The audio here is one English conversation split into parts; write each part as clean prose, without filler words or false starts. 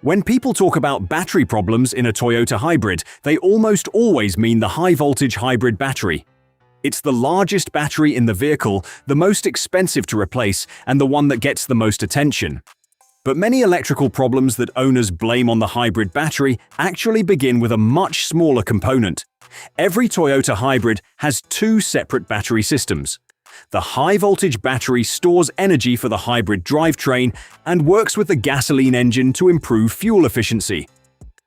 When people talk about battery problems in a Toyota hybrid, they almost always mean the high-voltage hybrid battery. It's the largest battery in the vehicle, the most expensive to replace, and the one that gets the most attention. But many electrical problems that owners blame on the hybrid battery actually begin with a much smaller component. Every Toyota hybrid has two separate battery systems. The high-voltage battery stores energy for the hybrid drivetrain and works with the gasoline engine to improve fuel efficiency.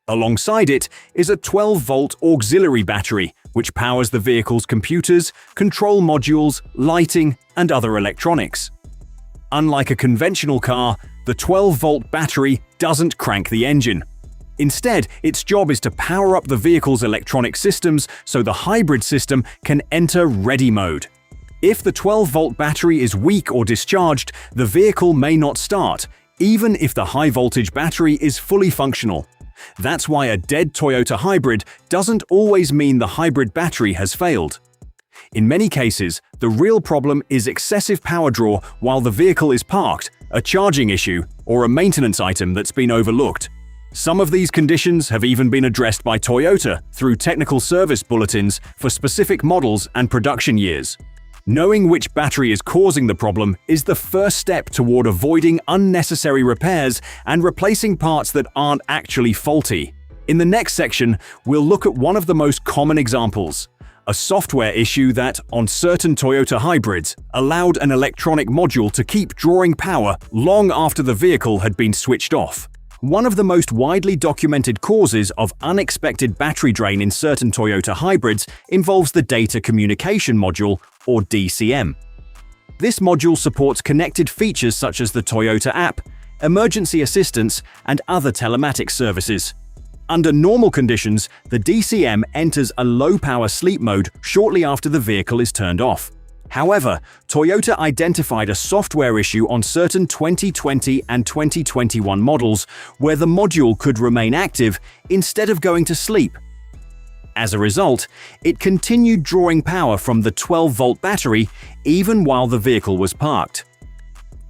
Alongside it is a 12-volt auxiliary battery, which powers the vehicle's computers, control modules, lighting, and other electronics. Unlike a conventional car, the 12-volt battery doesn't crank the engine. Instead, its job is to power up the vehicle's electronic systems so the hybrid system can enter ready mode. If the 12-volt battery is weak or discharged, the vehicle may not start, even if the high-voltage battery is fully functional. That's why a dead Toyota hybrid doesn't always mean the hybrid battery has failed. In many cases, the real problem is excessive power draw while the vehicle is parked, a charging issue, or a maintenance item that's been overlooked. Some of these conditions have even been addressed by Toyota through technical service bulletins for specific models and production years. Knowing which battery is causing the problem is the first step toward avoiding unnecessary repairs and replacing parts that aren't actually faulty. In the next section, we'll look at one of the most common examples, a software issue that, on certain Toyota hybrids, allowed an electronic module to keep drawing power long after the vehicle had been switched off. One of the most widely documented causes of unexpected battery drain in certain Toyota hybrids involves the Data Communication Module, or DCM. This module supports connected features such as the Toyota app, emergency assistance, and other telematics services. Under normal conditions, the DCM enters a low-power sleep mode shortly after the vehicle is turned off. However, Toyota identified a software issue on certain 2020 and 2021 models where the module could remain active instead of going to sleep. As a result, it continued drawing power from the 12-volt battery even while the vehicle was parked.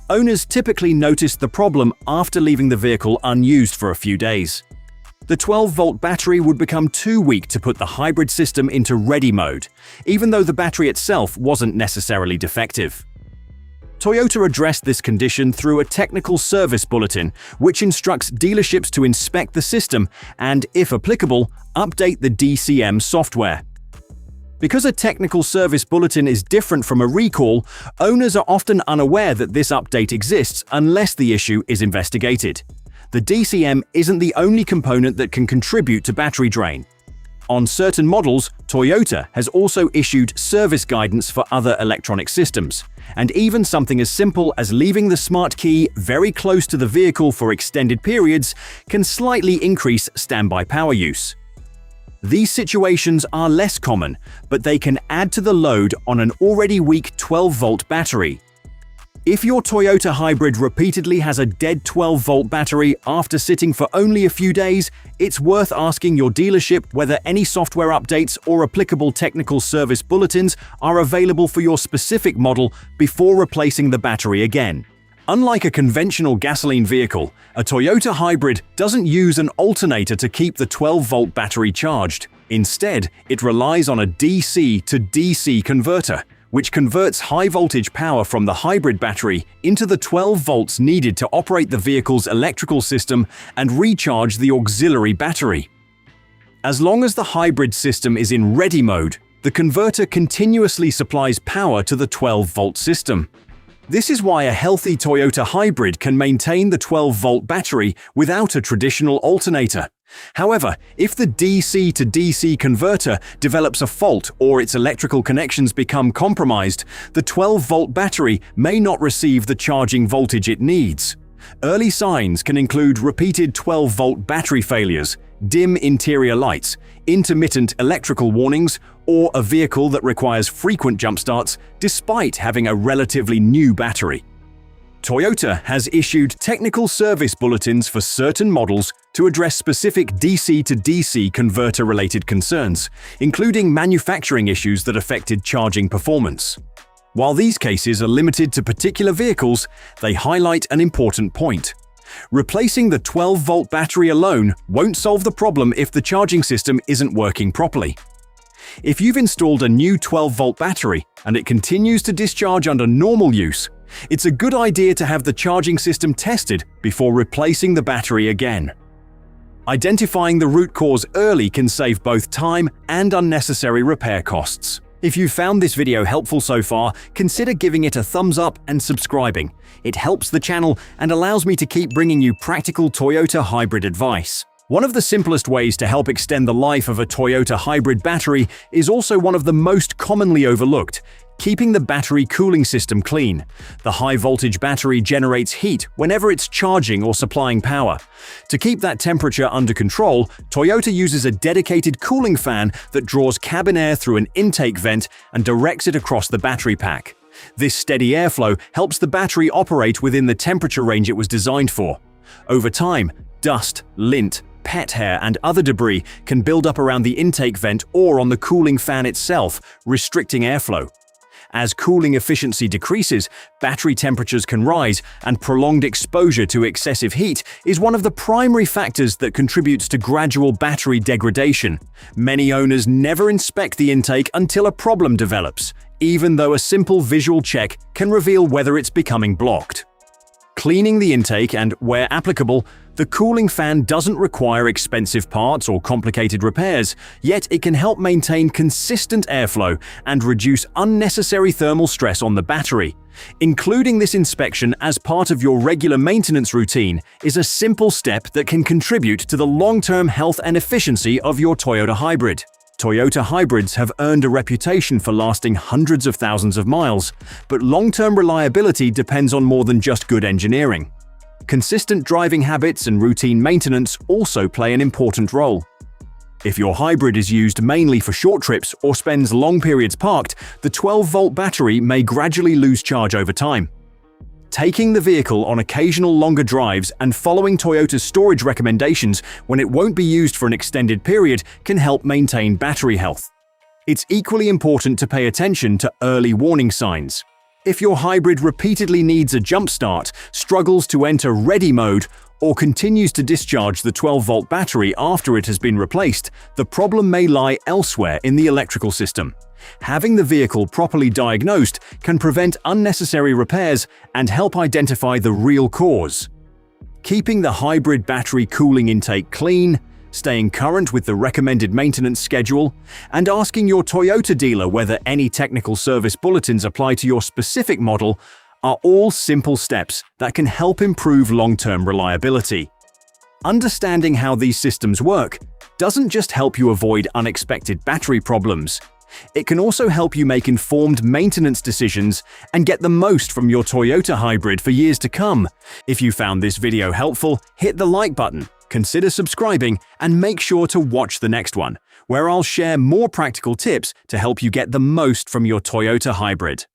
Owners typically noticed the problem after leaving the vehicle unused for a few days. The 12-volt battery would become too weak to put the hybrid system into ready mode, even though the battery itself wasn't necessarily defective. Toyota addressed this condition through a technical service bulletin, which instructs dealerships to inspect the system and, if applicable, update the DCM software. Because a technical service bulletin is different from a recall, owners are often unaware that this update exists unless the issue is investigated. The DCM isn't the only component that can contribute to battery drain. On certain models, Toyota has also issued service guidance for other electronic systems, and even something as simple as leaving the smart key very close to the vehicle for extended periods can slightly increase standby power use. These situations are less common, but they can add to the load on an already weak 12-volt battery. If your Toyota hybrid repeatedly has a dead 12-volt battery after sitting for only a few days, it's worth asking your dealership whether any software updates or applicable technical service bulletins are available for your specific model before replacing the battery again. Unlike a conventional gasoline vehicle, a Toyota hybrid doesn't use an alternator to keep the 12-volt battery charged. Instead, it relies on a DC to DC converter, which converts high-voltage power from the hybrid battery into the 12 volts needed to operate the vehicle's electrical system and recharge the auxiliary battery. As long as the hybrid system is in ready mode, the converter continuously supplies power to the 12-volt system. This is why a healthy Toyota hybrid can maintain the 12-volt battery without a traditional alternator. However, if the DC to DC converter develops a fault or its electrical connections become compromised, the 12-volt battery may not receive the charging voltage it needs. Early signs can include repeated 12-volt battery failures, dim interior lights, intermittent electrical warnings, or a vehicle that requires frequent jump starts despite having a relatively new battery. Toyota has issued technical service bulletins for certain models to address specific DC to DC converter-related concerns, including manufacturing issues that affected charging performance. While these cases are limited to particular vehicles, they highlight an important point. Replacing the 12-volt battery alone won't solve the problem if the charging system isn't working properly. If you've installed a new 12-volt battery and it continues to discharge under normal use, it's a good idea to have the charging system tested before replacing the battery again. Identifying the root cause early can save both time and unnecessary repair costs. If you found this video helpful so far, consider giving it a thumbs up and subscribing. It helps the channel and allows me to keep bringing you practical Toyota hybrid advice. One of the simplest ways to help extend the life of a Toyota hybrid battery is also one of the most commonly overlooked: keeping the battery cooling system clean. The high-voltage battery generates heat whenever it's charging or supplying power. To keep that temperature under control, Toyota uses a dedicated cooling fan that draws cabin air through an intake vent and directs it across the battery pack. This steady airflow helps the battery operate within the temperature range it was designed for. Over time, dust, lint, pet hair, and other debris can build up around the intake vent or on the cooling fan itself, restricting airflow. As cooling efficiency decreases, battery temperatures can rise, and prolonged exposure to excessive heat is one of the primary factors that contributes to gradual battery degradation. Many owners never inspect the intake until a problem develops, even though a simple visual check can reveal whether it's becoming blocked. Cleaning the intake and, where applicable, the cooling fan doesn't require expensive parts or complicated repairs, yet it can help maintain consistent airflow and reduce unnecessary thermal stress on the battery. Including this inspection as part of your regular maintenance routine is a simple step that can contribute to the long-term health and efficiency of your Toyota hybrid. Toyota hybrids have earned a reputation for lasting hundreds of thousands of miles, but long-term reliability depends on more than just good engineering. Consistent driving habits and routine maintenance also play an important role. If your hybrid is used mainly for short trips or spends long periods parked, the 12-volt battery may gradually lose charge over time. Taking the vehicle on occasional longer drives and following Toyota's storage recommendations when it won't be used for an extended period can help maintain battery health. It's equally important to pay attention to early warning signs. If your hybrid repeatedly needs a jump start, struggles to enter ready mode, or continues to discharge the 12-volt battery after it has been replaced, the problem may lie elsewhere in the electrical system. Having the vehicle properly diagnosed can prevent unnecessary repairs and help identify the real cause. Keeping the hybrid battery cooling intake clean, staying current with the recommended maintenance schedule, and asking your Toyota dealer whether any technical service bulletins apply to your specific model are all simple steps that can help improve long-term reliability. Understanding how these systems work doesn't just help you avoid unexpected battery problems. It can also help you make informed maintenance decisions and get the most from your Toyota hybrid for years to come. If you found this video helpful, hit the like button, consider subscribing, and make sure to watch the next one, where I'll share more practical tips to help you get the most from your Toyota hybrid.